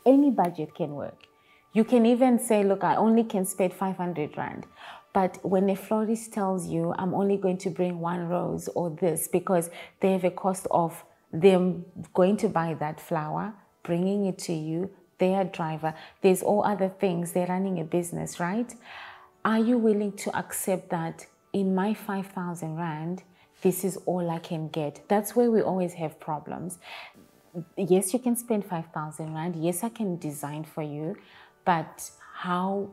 Any budget can work. You can even say, look, I only can spend 500 Rand. But when a florist tells you, I'm only going to bring 1 rose or this, because they have a cost of them going to buy that flower, bringing it to you, their driver, there's all other things, they're running a business, right? Are you willing to accept that in my 5,000 Rand, this is all I can get? That's where we always have problems. Yes, you can spend 5,000 Rand. Yes, I can design for you, but how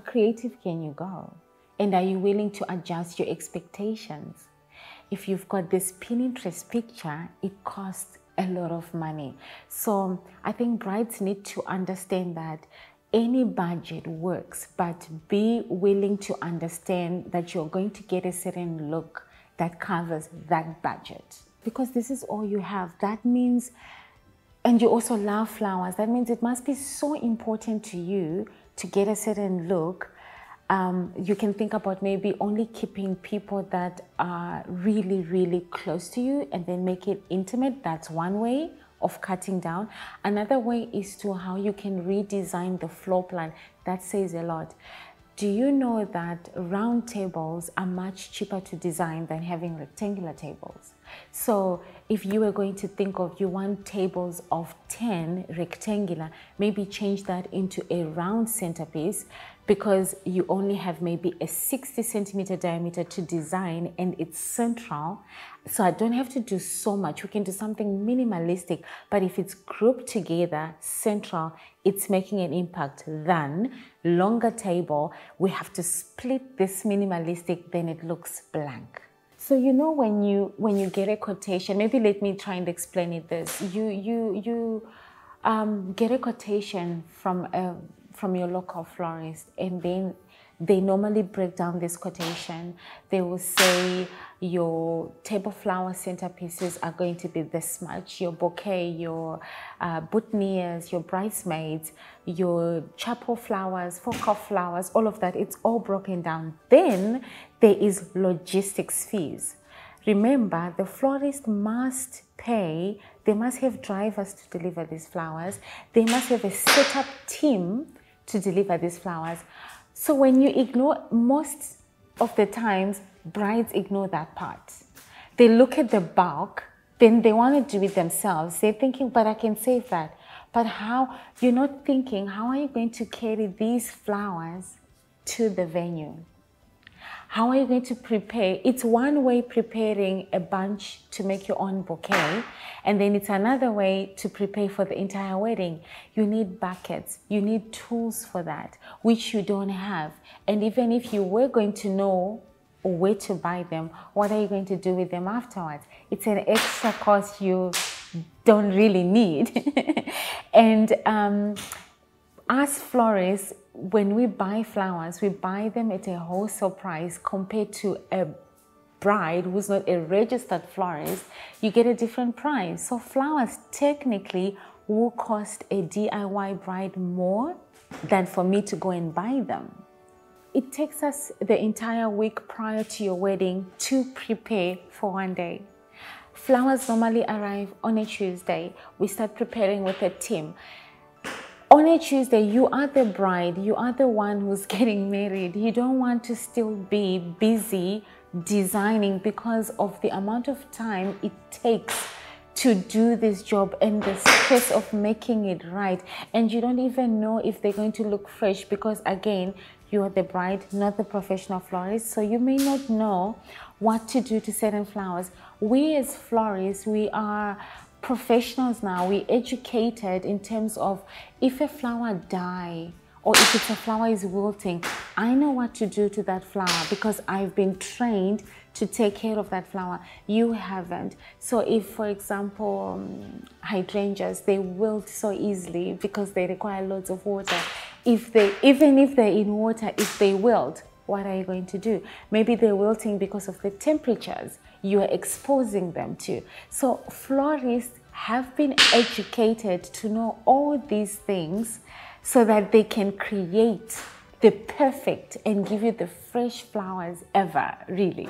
creative can you go? And are you willing to adjust your expectations? If you've got this Pinterest picture, it costs a lot of money. So I think brides need to understand that any budget works, but be willing to understand that you're going to get a certain look that covers that budget. Because this is all you have. That means, and you also love flowers, that means it must be so important to you to get a certain look. You can think about maybe only keeping people that are really, really close to you and then make it intimate. That's one way of cutting down. Another way is to how you can redesign the floor plan. That says a lot. Do you know that round tables are much cheaper to design than having rectangular tables? So if you were going to think of, you want tables of 10 rectangular, maybe change that into a round centerpiece, because you only have maybe a 60 centimeter diameter to design and it's central. So I don't have to do so much. We can do something minimalistic, but if it's grouped together, central, it's making an impact. Than longer table, we have to split this minimalistic, then it looks blank. So you know, when you get a quotation, maybe let me try and explain it this. You get a quotation from your local florist, and then they normally break down this quotation. They will say your table flower centerpieces are going to be this much, your bouquet, your boutonnieres, your bridesmaids, your chapel flowers, focal flowers, all of that, it's all broken down. Then there is logistics fees. Remember, the florist must pay, they must have drivers to deliver these flowers, they must have a setup team to deliver these flowers. So when you ignore, most of the times, brides ignore that part. They look at the bulk, then they want to do it themselves. They're thinking, but I can save that. But how? You're not thinking, how are you going to carry these flowers to the venue? How are you going to prepare? It's one way preparing a bunch to make your own bouquet, and then it's another way to prepare for the entire wedding. You need buckets, you need tools for that, which you don't have. And even if you were going to know where to buy them, what are you going to do with them afterwards? It's an extra cost you don't really need. And as florists, when we buy flowers, we buy them at a wholesale price compared to a bride who's not a registered florist. You get a different price. So flowers technically will cost a DIY bride more than for me to go and buy them. It takes us the entire week prior to your wedding to prepare for one day. Flowers normally arrive on a Tuesday. We start preparing with a team. On a Tuesday, you are the bride, you are the one who's getting married. You don't want to still be busy designing because of the amount of time it takes to do this job and the stress of making it right. And you don't even know if they're going to look fresh because, again, you are the bride, not the professional florist. So you may not know what to do to certain flowers. We as florists, we are professionals now. We educated in terms of, if a flower die or if it's a flower is wilting, I know what to do to that flower because I've been trained to take care of that flower. You haven't. So if, for example, hydrangeas, they wilt so easily because they require loads of water. Even if they're in water, if they wilt, what are you going to do? Maybe they're wilting because of the temperatures you are exposing them to. So florists have been educated to know all these things so that they can create the perfect and give you the fresh flowers ever, really.